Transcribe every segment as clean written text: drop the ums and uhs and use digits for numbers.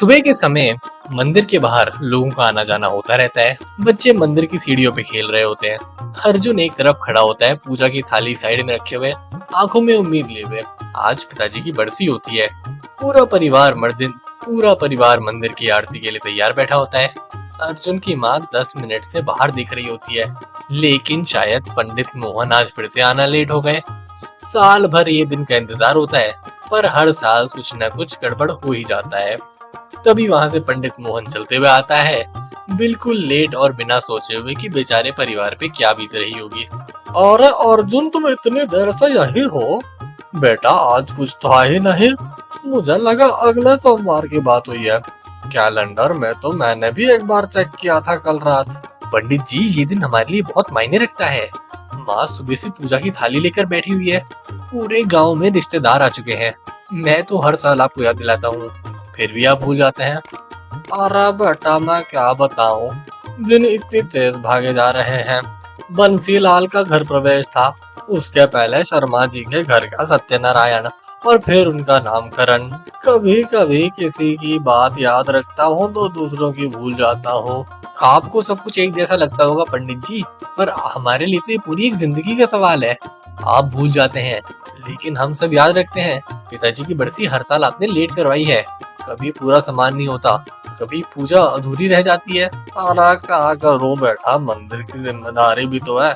सुबह के समय मंदिर के बाहर लोगों का आना जाना होता रहता है। बच्चे मंदिर की सीढ़ियों पे खेल रहे होते हैं। अर्जुन एक तरफ खड़ा होता है, पूजा की थाली साइड में रखे हुए, आंखों में उम्मीद लिए हुए। आज पिताजी की बरसी होती है। पूरा परिवार पूरा परिवार मंदिर की आरती के लिए तैयार बैठा होता है। अर्जुन की माँ 10 मिनट से बाहर दिख रही होती है, लेकिन शायद पंडित मोहन आज फिर से आना लेट हो गए। साल भर ये दिन का इंतजार होता है, पर हर साल कुछ न कुछ गड़बड़ हो ही जाता है। तभी वहां से पंडित मोहन चलते हुए आता है, बिल्कुल लेट और बिना सोचे हुए कि बेचारे परिवार पे क्या बीत रही होगी। अरे अर्जुन, तुम इतनी देर से यही हो? बेटा आज कुछ तो है ही नहीं। मुझे लगा अगले सोमवार की बात हुई है। कैलेंडर में तो मैंने भी एक बार चेक किया था कल रात। पंडित जी, ये दिन हमारे लिए बहुत मायने रखता है। माँ सुबह से पूजा की थाली लेकर बैठी हुई है। पूरे गांव में रिश्तेदार आ चुके हैं। मैं तो हर साल आपको याद दिलाता हूँ, फिर भी आप भूल जाते हैं। अरे बेटा, मैं क्या बताऊं, दिन इतनी तेज भागे जा रहे हैं। बंसीलाल का घर प्रवेश था, उसके पहले शर्मा जी के घर का सत्यनारायण, और फिर उनका नामकरण। कभी कभी किसी की बात याद रखता हूँ तो दूसरों की भूल जाता हूँ। आपको सब कुछ एक जैसा लगता होगा पंडित जी, पर हमारे लिए तो ये पूरी एक जिंदगी का सवाल है। आप भूल जाते हैं, लेकिन हम सब याद रखते हैं। पिताजी की बरसी हर साल आपने लेट करवाई है। कभी पूरा सामान नहीं होता, कभी पूजा अधूरी रह जाती है। अरे क्या करूं बेटा, मंदिर की जिम्मेदारी भी तो है।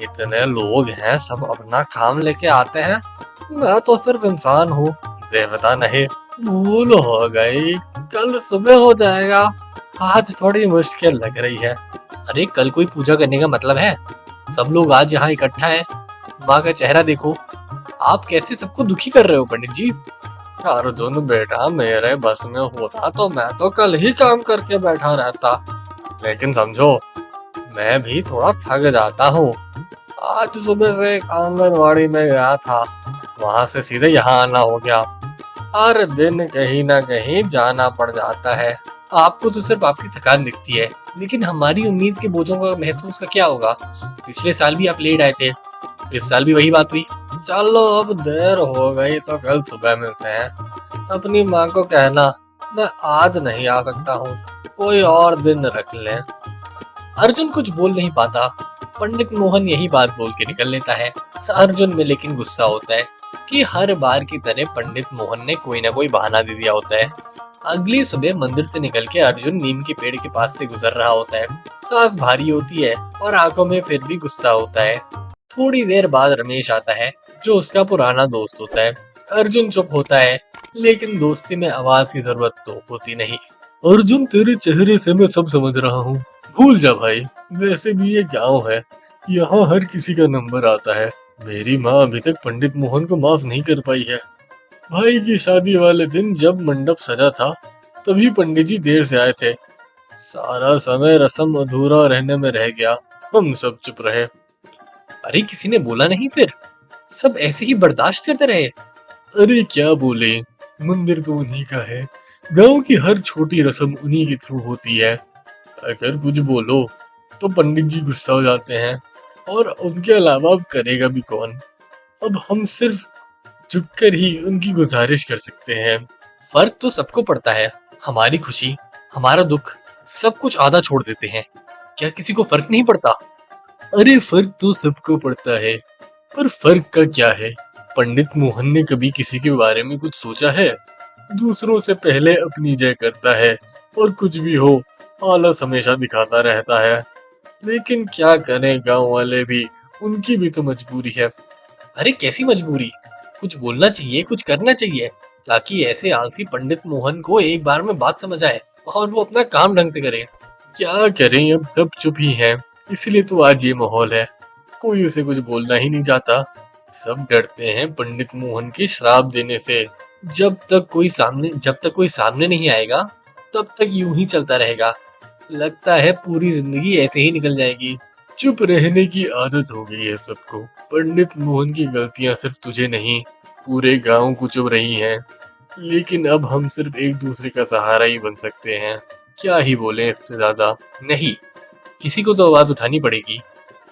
इतने लोग हैं, सब अपना काम लेके आते हैं। मैं तो सिर्फ इंसान हूँ, देवता नहीं। भूल हो गई, कल सुबह हो जाएगा। आज थोड़ी मुश्किल लग रही है। अरे कल कोई पूजा करने का मतलब है? सब लोग आज यहाँ इकट्ठा है। माँ का चेहरा देखो, आप कैसे सबको दुखी कर रहे हो पंडित जी। अर्जुन बेटा, मेरे बस में होता तो मैं तो कल ही काम करके बैठा रहता, लेकिन समझो मैं भी थोड़ा थक जाता हूँ। आज सुबह से एक आंगनवाड़ी में गया था, वहां से सीधे यहाँ आना हो गया। हर दिन कहीं ना कहीं जाना पड़ जाता है। आपको तो सिर्फ आपकी थकान दिखती है, लेकिन हमारी उम्मीद के बोझों का महसूस का क्या होगा? पिछले साल भी आप लेट आए थे, इस साल भी वही बात हुई। चलो अब देर हो गई तो कल सुबह मिलते हैं। अपनी माँ को कहना मैं आज नहीं आ सकता हूँ, कोई और दिन रख लें। अर्जुन कुछ बोल नहीं पाता। पंडित मोहन यही बात बोल के निकल लेता है। अर्जुन में लेकिन गुस्सा होता है कि हर बार की तरह पंडित मोहन ने कोई ना कोई बहाना दे दिया होता है। अगली सुबह मंदिर से निकल के अर्जुन नीम के पेड़ के पास से गुजर रहा होता है। सांस भारी होती है और आंखों में फिर भी गुस्सा होता है। थोड़ी देर बाद रमेश आता है, जो उसका पुराना दोस्त होता है। अर्जुन चुप होता है, लेकिन दोस्ती में आवाज की जरूरत तो होती नहीं। अर्जुन, तेरे चेहरे से मैं सब समझ रहा हूँ। भूल जा भाई, वैसे भी ये गांव है, यहाँ हर किसी का नंबर आता है। मेरी माँ अभी तक पंडित मोहन को माफ नहीं कर पाई है। भाई की शादी वाले दिन जब मंडप सजा था, तभी पंडित जी देर से आए थे। सारा समय रस्म अधूरा रहने में रह गया। हम सब चुप रहे। अरे किसी ने बोला नहीं फिर? सब ऐसे ही बर्दाश्त करते रहे। अरे क्या बोले, मंदिर तो उन्हीं का है। गांव की हर छोटी रस्म उन्हीं के थ्रू होती है। अगर कुछ बोलो तो पंडित जी गुस्सा हो जाते हैं, और उनके अलावा अब करेगा भी कौन। अब हम सिर्फ झुककर ही उनकी गुजारिश कर सकते हैं। फर्क तो सबको पड़ता है। हमारी खुशी, हमारा दुख, सब कुछ आधा छोड़ देते हैं। क्या किसी को फर्क नहीं पड़ता? अरे फर्क तो सबको पड़ता है, पर फर्क का क्या है? पंडित मोहन ने कभी किसी के बारे में कुछ सोचा है? दूसरों से पहले अपनी जय करता है, और कुछ भी हो आलस हमेशा दिखाता रहता है। लेकिन क्या करें, गांव वाले भी, उनकी भी तो मजबूरी है। अरे कैसी मजबूरी? कुछ बोलना चाहिए, कुछ करना चाहिए, ताकि ऐसे आलसी पंडित मोहन को एक बार में बात समझ आए और वो अपना काम ढंग से करे। क्या करें, अब सब चुप ही हैं, इसलिए तो आज ये माहौल है। कोई उसे कुछ बोलना ही नहीं चाहता। सब डरते हैं पंडित मोहन के श्राप देने से। जब तक कोई सामने नहीं आएगा, तब तक यूं ही चलता रहेगा। लगता है पूरी जिंदगी ऐसे ही निकल जाएगी। चुप रहने की आदत हो गई है सबको। पंडित मोहन की गलतियां सिर्फ तुझे नहीं, पूरे गांव को चुभ रही हैं। लेकिन अब हम सिर्फ एक दूसरे का सहारा ही बन सकते हैं। क्या ही बोले इससे ज्यादा। नहीं, किसी को तो आवाज उठानी पड़ेगी।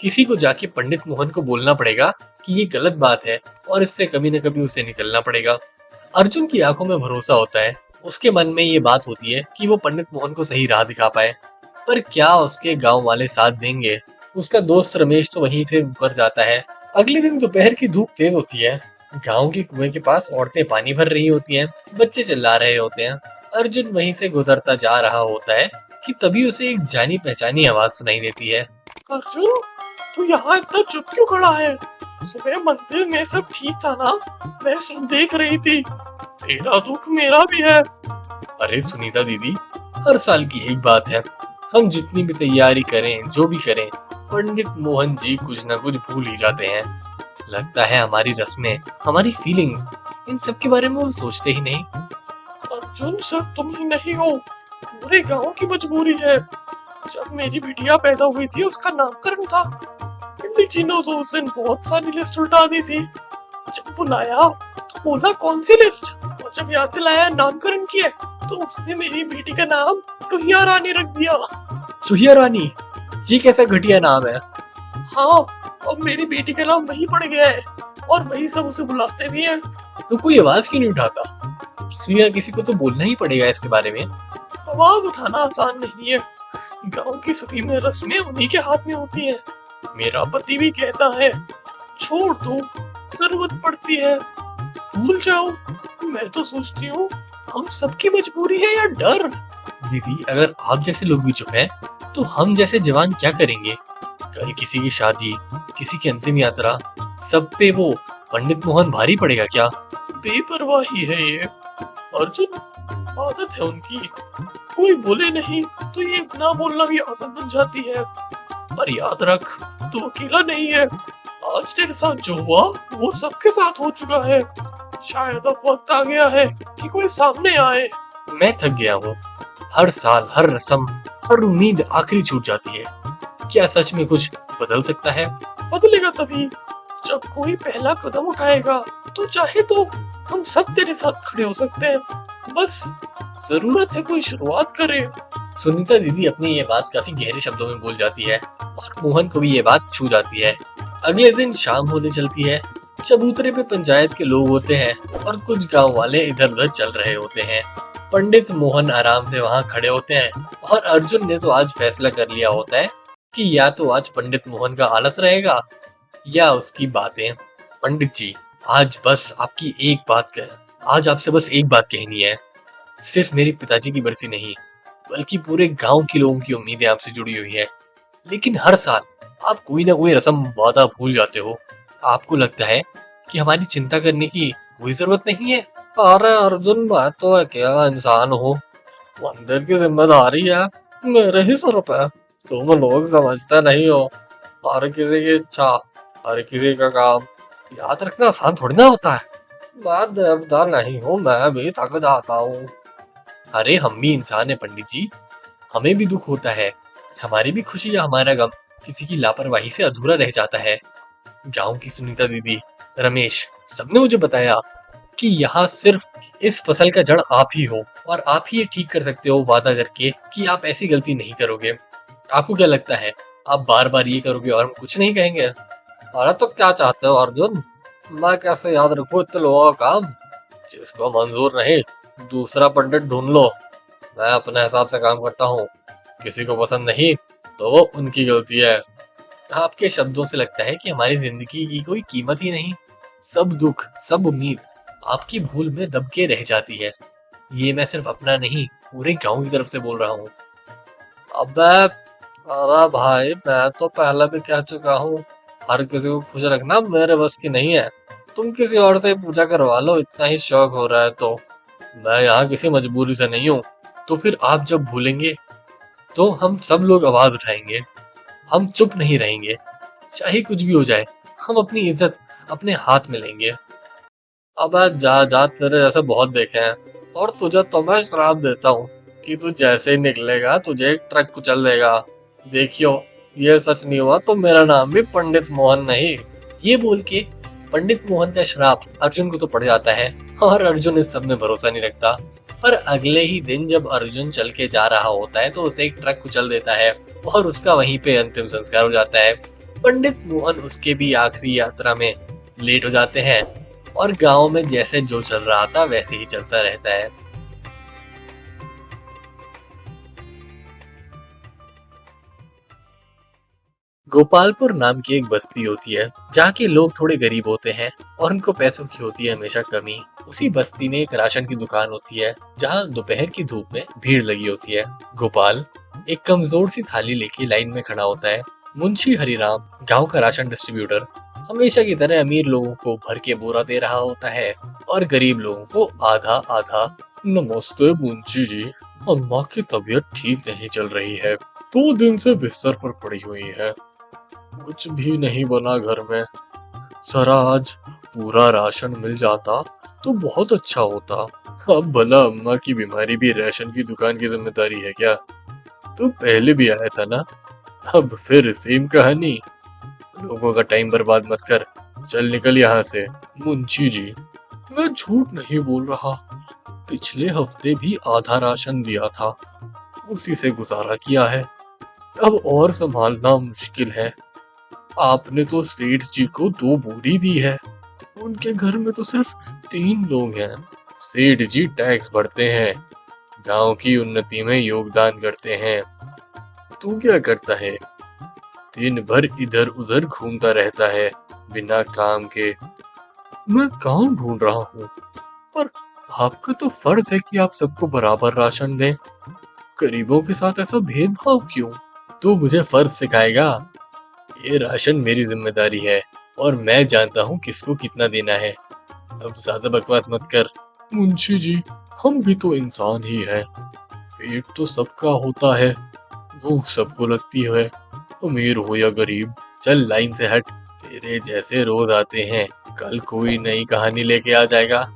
किसी को जाके पंडित मोहन को बोलना पड़ेगा कि ये गलत बात है, और इससे कभी न कभी उसे निकलना पड़ेगा। अर्जुन की आंखों में भरोसा होता है, उसके मन में ये बात होती है कि वो पंडित मोहन को सही राह दिखा पाए, पर क्या उसके गांव वाले साथ देंगे? उसका दोस्त रमेश तो वहीं से मुकर जाता है। अगले दिन दोपहर की धूप तेज होती है। गांव के कुएं के पास औरतें पानी भर रही होती हैं, बच्चे चिल्ला रहे होते हैं। अर्जुन वहीं से गुजरता जा रहा होता है कि तभी उसे एक जानी पहचानी आवाज सुनाई देती है। अर्जुन, तू यहाँ इतना चुप क्यों खड़ा है? सुबह मंदिर में सब ठीक था ना? मैं सब देख रही थी। तेरा दुख मेरा भी है। अरे सुनीता दीदी, हर साल की एक बात है। हम जितनी भी तैयारी करें, जो भी करें, पंडित मोहन जी कुछ न कुछ भूल ही जाते हैं। लगता है हमारी रस्में, हमारी फीलिंग्स, इन सब के बारे में वो सोचते ही नहीं। अर्जुन, सिर्फ तुम ही नहीं हो, पूरे गांव की मजबूरी है। जब मेरी बिटिया पैदा हुई थी, उसका नामकरण था। पंडित जी ने उस दिन बहुत सारी लिस्ट उल्टा दी थी। जब बुलाया तो बोला कौन सी लिस्ट, और जब याद दिलाया नामकरण की है, तो उसने मेरी बेटी का नाम टुहिया रानी रख दिया। चूहिया रानी? ये कैसा घटिया नाम है? हाँ, अब मेरी बेटी का नाम वही पड़ गया है, और वही सब उसे बुलाते भी हैं। तो कोई आवाज क्यों नहीं उठाता? किसी न किसी को तो बोलना ही पड़ेगा इसके बारे में। आवाज उठाना आसान नहीं है। गांव की सभी में रस्में उन्हीं के हाथ में होती हैं। मेरा पति भी कहता है, छोड़ दो, जरूरत पड़ती है, भूल जाओ। मैं तो सोचती हूँ, हम सबकी मजबूरी है या डर? दीदी, अगर आप जैसे लोग भी चुप हैं, तो हम जैसे जवान क्या करेंगे? कल किसी की शादी, किसी की अंतिम यात्रा, सब पे वो पंडित मोहन भारी पड़ेगा क्या? बेपरवाही है ये। अर्जुन, आदत है उनकी। कोई बोले नहीं तो ये ना बोलना भी आदत बन जाती है। पर याद रख, तू अकेला नहीं है। आज तेरे साथ जो हुआ वो सबके साथ हो चुका है। शायद अब वक्त आ गया है कि कोई सामने आए। मैं थक गया हूँ। हर साल, हर रस्म, हर उम्मीद आखिरी छूट जाती है। क्या सच में कुछ बदल सकता है? बदलेगा तभी जब कोई पहला कदम उठाएगा। तो चाहे तो हम सब तेरे साथ खड़े हो सकते हैं। बस जरूरत है कोई शुरुआत करे। सुनीता दीदी अपनी ये बात काफी गहरे शब्दों में बोल जाती है, और मोहन को भी ये बात छू जाती है। अगले दिन शाम होने चलती है। चबूतरे पे पंचायत के लोग होते हैं और कुछ गांव वाले इधर उधर चल रहे होते हैं। पंडित मोहन आराम से वहां खड़े होते हैं, और अर्जुन ने तो आज फैसला कर लिया होता है कि या तो आज पंडित मोहन का आलस रहेगा या उसकी बातें। पंडित जी, आज आपसे बस एक बात कहनी है। सिर्फ मेरे पिताजी की बरसी नहीं, बल्कि पूरे गांव के लोगों की उम्मीदें आपसे जुड़ी हुई है। लेकिन हर साल आप कोई ना कोई रस्म वादा भूल जाते हो। आपको लगता है कि हमारी चिंता करने की कोई जरूरत नहीं है। अरे अर्जुन, मैं तो अकेला इंसान हूँ। मंदिर की जिम्मेदारी है मेरे ही सर पे। तुम लोग समझते नहीं हो। हर किसी की इच्छा, हर किसी का काम याद रखना आसान थोड़ी ना होता है। मैं देवता नहीं हूँ, मैं भी थक जाता हूँ। अरे हम भी इंसान है पंडित जी, हमें भी दुख होता है। हमारी भी खुशी या हमारा गम किसी की लापरवाही से अधूरा रह जाता है। गांव की सुनीता दीदी, रमेश, सबने मुझे बताया कि यहाँ सिर्फ इस फसल का जड़ आप ही हो, और आप ही ये ठीक कर सकते हो वादा करके कि आप ऐसी गलती नहीं करोगे। आपको क्या लगता है, आप बार बार ये करोगे और हम कुछ नहीं कहेंगे? अरे तो क्या चाहते हो अर्जुन? मैं कैसे याद रखूं इतने लोगों का काम? जिसको मंजूर नहीं, दूसरा पंडित ढूंढ लो। मैं अपने हिसाब से काम करता हूँ। किसी को पसंद नहीं तो वो उनकी गलती है। आपके शब्दों से लगता है कि हमारी जिंदगी की कोई कीमत ही नहीं। सब दुख, सब उम्मीद आपकी भूल में दब के रह जाती है। ये मैं सिर्फ अपना नहीं, पूरे गांव की तरफ से बोल रहा हूँ। अबे, अरे भाई, मैं तो पहले भी कह चुका हूँ, हर किसी को खुश रखना मेरे बस की नहीं है। तुम किसी और से पूजा करवा लो, इतना ही शौक हो रहा है तो। मैं यहाँ किसी मजबूरी से नहीं हूँ। तो फिर आप जब भूलेंगे तो हम सब लोग आवाज उठाएंगे। हम चुप नहीं रहेंगे, चाहे कुछ भी हो जाए। हम अपनी इज्जत अपने हाथ में लेंगे। अब जा जा, तेरे जैसे बहुत देखे हैं, और तुझे तो मैं श्राप देता हूँ कि तू जैसे ही निकलेगा तुझे एक ट्रक कुचल देगा। देखियो, ये सच नहीं हुआ तो मेरा नाम भी पंडित मोहन नहीं। ये बोल के पंडित मोहन का श्राप अर्जुन को तो पड़ जाता है, और अर्जुन इस सब में भरोसा नहीं रखता। पर अगले ही दिन जब अर्जुन चल के जा रहा होता है तो उसे एक ट्रक कुचल देता है, और उसका वहीं पे अंतिम संस्कार हो जाता है। पंडित मोहन उसके भी आखिरी यात्रा में लेट हो जाते हैं, और गांव में जैसे जो चल रहा था वैसे ही चलता रहता है। गोपालपुर नाम की एक बस्ती होती है जहाँ के लोग थोड़े गरीब होते हैं और उनको पैसों की होती है हमेशा कमी। उसी बस्ती में एक राशन की दुकान होती है जहाँ दोपहर की धूप में भीड़ लगी होती है। गोपाल एक कमजोर सी थाली लेके लाइन में खड़ा होता है। मुंशी हरिराम गांव का राशन डिस्ट्रीब्यूटर हमेशा की तरह अमीर लोगों को भर के बोरा दे रहा होता है और गरीब लोगों को आधा आधा। नमस्ते मुंशी जी, अम्मा की तबीयत ठीक नहीं चल रही है, 2 दिन से बिस्तर पर पड़ी हुई है, कुछ भी नहीं बना घर में। जरा आज पूरा राशन मिल जाता तो बहुत अच्छा होता। अब भला अम्मा की बीमारी भी राशन की दुकान की जिम्मेदारी है क्या? तो पहले भी आया था ना, अब फिर सेम कहानी। लोगों का टाइम बर्बाद मत कर, चल निकल यहाँ से। मुंशी जी, मैं झूठ नहीं बोल रहा, पिछले हफ्ते भी आधा राशन दिया था, उसी से गुजारा किया है, अब और संभालना मुश्किल है। आपने तो सेठ जी को 2 बोरी दी है, उनके घर में तो सिर्फ 3 लोग हैं। सेठ जी टैक्स भरते हैं, गांव की उन्नति में योगदान करते हैं। तू क्या करता है? दिन भर इधर उधर घूमता रहता है बिना काम के। मैं काम ढूंढ रहा हूँ, पर आपका तो फर्ज है कि आप सबको बराबर राशन दें। गरीबों के साथ ऐसा भेदभाव क्यों? तू मुझे फर्ज सिखाएगा? ये राशन मेरी जिम्मेदारी है और मैं जानता हूँ किसको कितना देना है। अब ज्यादा बकवास मत कर। मुंशी जी, हम भी तो इंसान ही हैं, पेट तो सबका होता है, भूख सबको लगती है, अमीर हो या गरीब। चल लाइन से हट, तेरे जैसे रोज आते हैं, कल कोई नई कहानी लेके आ जाएगा।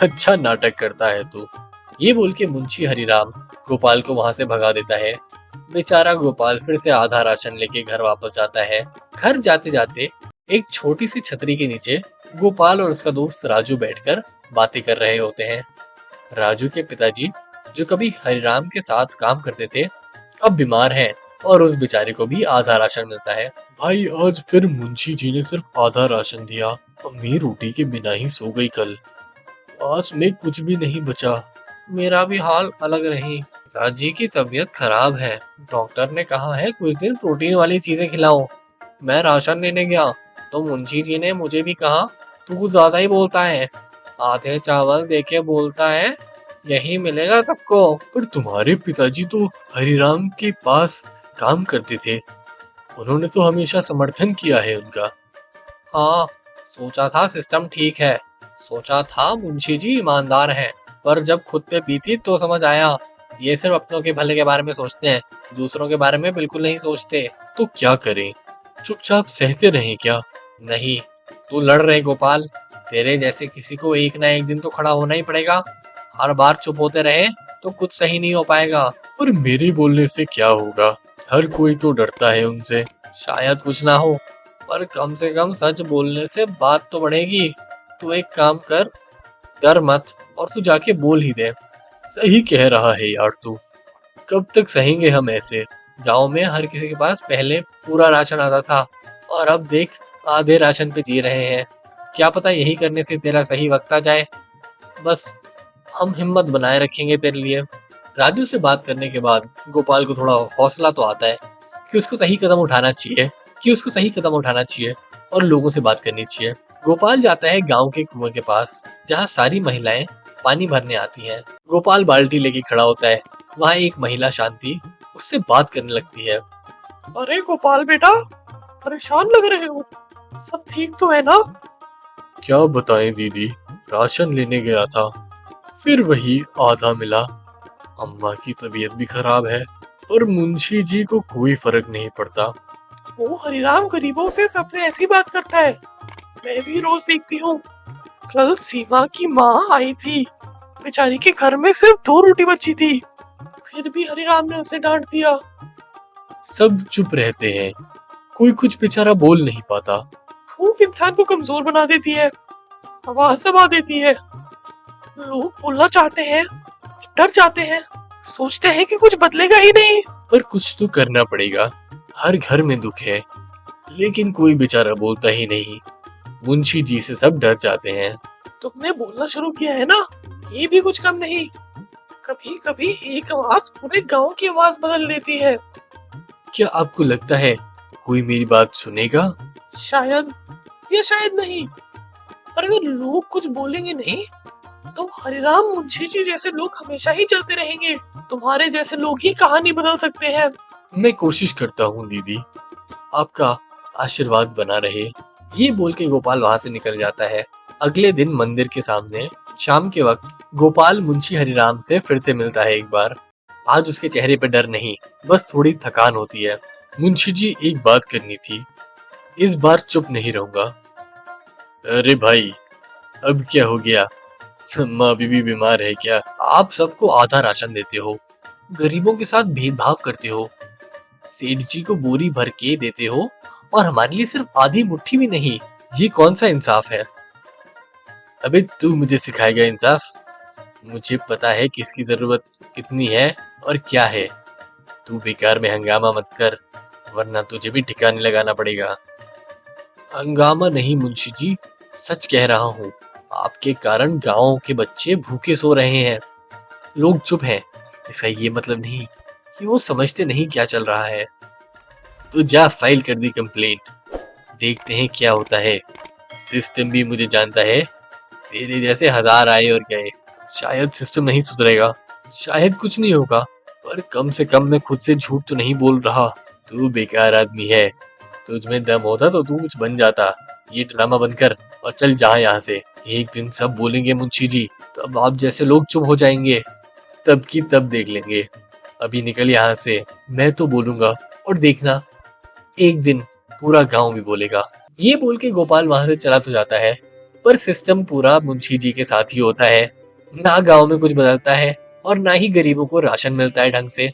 अच्छा नाटक करता है तू। ये बोल के मुंशी हरिराम गोपाल को वहां से भगा देता है। बेचारा गोपाल फिर से आधा राशन लेके घर वापस जाता है। घर जाते जाते एक छोटी सी छतरी के नीचे गोपाल और उसका दोस्त राजू बैठकर बातें कर रहे होते हैं। राजू के पिताजी, जो कभी हरिराम के साथ काम करते थे, अब बीमार हैं और उस बेचारे को भी आधा राशन मिलता है। भाई, आज फिर मुंशी जी ने सिर्फ आधा राशन दिया, अम्मी रोटी के बिना ही सो गई कल, पास में कुछ भी नहीं बचा। मेरा भी हाल अलग नहीं, पिताजी की तबीयत खराब है, डॉक्टर ने कहा है कुछ दिन प्रोटीन वाली चीजें खिलाओ। मैं राशन लेने गया तो मुंशी जी ने मुझे भी कहा तू कुछ ज्यादा ही बोलता है, आधे चावल देके बोलता है यही मिलेगा सबको। पर तुम्हारे पिताजी तो हरिराम के पास काम करते थे, उन्होंने तो हमेशा समर्थन किया है उनका। हाँ, सोचा था सिस्टम ठीक है, सोचा था मुंशी जी ईमानदार हैं, पर जब खुद पे बीती तो समझ आया ये सिर्फ अपनों के भले के बारे में सोचते हैं, दूसरों के बारे में बिल्कुल नहीं सोचते। तो क्या करें, चुपचाप सहते रहें क्या? नहीं, तू लड़ रहे गोपाल, तेरे जैसे किसी को एक ना एक दिन तो खड़ा होना ही पड़ेगा। हर बार चुप होते रहे तो कुछ सही नहीं हो पाएगा। पर मेरे बोलने से क्या होगा, हर कोई तो डरता है उनसे। शायद कुछ ना हो, पर कम से कम सच बोलने से बात तो बढ़ेगी। तू एक काम कर, डर मत और तू जाके बोल ही दे। सही कह रहा है यार तू, कब तक सहेंगे हम ऐसे? गांव में हर किसी के पास पहले पूरा राशन आता था और अब देख आधे राशन पे जी रहे हैं। क्या पता यही करने से तेरा सही वक्त आ जाए। बस हम हिम्मत बनाए रखेंगे तेरे लिए। राजू से बात करने के बाद गोपाल को थोड़ा हौसला तो आता है कि उसको सही कदम उठाना चाहिए, और लोगों से बात करनी चाहिए। गोपाल जाता है गांव के कुएं के पास जहां सारी महिलाएं पानी भरने आती हैं। गोपाल बाल्टी लेके खड़ा होता है। वहां एक महिला शांति उससे बात करने लगती है। अरे गोपाल बेटा, परेशान लग रहे हो, सब ठीक तो है ना? क्या बताएं दीदी, राशन लेने गया था, फिर वही आधा मिला। अम्मा की तबीयत भी खराब है, पर मुंशी जी को कोई फर्क नहीं पड़ता। वो हरिराम गरीबों से सबसे ऐसी बात करता है, मैं भी रोज देखती हूँ। कल सीमा की माँ आई थी, बेचारी के घर में सिर्फ 2 रोटी बची थी, फिर भी हरिराम ने उसे डांट दिया। सब चुप रहते हैं, कोई कुछ बेचारा बोल नहीं पाता। भूख इंसान को कमजोर बना देती है, आवाज दबा देती है। लोग बोलना चाहते हैं, डर जाते हैं, सोचते हैं कि कुछ बदलेगा ही नहीं। पर कुछ तो करना पड़ेगा, हर घर में दुख है, लेकिन कोई बेचारा बोलता ही नहीं। मुंशी जी से सब डर जाते हैं। तुमने बोलना शुरू किया है ना, ये भी कुछ कम नहीं। कभी कभी एक आवाज पूरे गांव की आवाज बदल देती है। क्या आपको लगता है कोई मेरी बात सुनेगा? शायद या शायद नहीं, पर अगर लोग कुछ बोलेंगे नहीं तो हरिराम मुंशी जी जैसे लोग हमेशा ही चलते रहेंगे। तुम्हारे जैसे लोग ही कहानी बदल सकते हैं। मैं कोशिश करता हूँ दीदी, आपका आशीर्वाद बना रहे। ये बोल के गोपाल वहां से निकल जाता है। अगले दिन मंदिर के सामने शाम के वक्त गोपाल मुंशी हरिराम से फिर से मिलता है एक बार। आज उसके चेहरे पे डर नहीं, बस थोड़ी थकान होती है। मुंशी जी, एक बात करनी थी, इस बार चुप नहीं रहूंगा। अरे भाई, अब क्या हो गया? माँ अभी भी बीमार है क्या? आप सबको आधा राशन देते हो, गरीबों के साथ भेदभाव करते हो, सेठ जी को बोरी भर के देते हो और हमारे लिए सिर्फ आधी मुट्ठी भी नहीं। ये कौन सा इंसाफ है? अबे तू मुझे सिखाएगा इंसाफ? मुझे पता है किसकी जरूरत कितनी है और क्या है। तू बेकार में हंगामा मत कर, वरना तुझे भी ठिकाने लगाना पड़ेगा। हंगामा नहीं मुंशी जी, सच कह रहा हूँ। आपके कारण गांव के बच्चे भूखे सो रहे हैं। लोग चुप हैं, इसका ये मतलब नहीं कि वो समझते नहीं क्या चल रहा है। तो जा फाइल कर दी कंप्लेंट, देखते हैं क्या होता है। सिस्टम भी मुझे जानता है, तेरे जैसे हजार आए और गए। शायद सिस्टम नहीं सुधरेगा, शायद कुछ नहीं होगा, पर कम से कम मैं खुद से झूठ तो नहीं बोल रहा। तू बेकार आदमी है, तुझ में दम होता तो तू कुछ बन जाता। ये ड्रामा बंद कर और चल जा यहाँ से। एक दिन सब बोलेंगे मुंशी जी, तब आप जैसे लोग चुप हो जाएंगे। तब की तब देख लेंगे। अभी निकल यहाँ से। मैं तो बोलूंगा और देखना, एक दिन पूरा गांव भी बोलेगा। ये बोल के गोपाल वहां से चला तो जाता है, पर सिस्टम पूरा मुंशी जी के साथ ही होता है। ना गांव में कुछ बदलता है और ना ही गरीबों को राशन मिलता है ढंग से।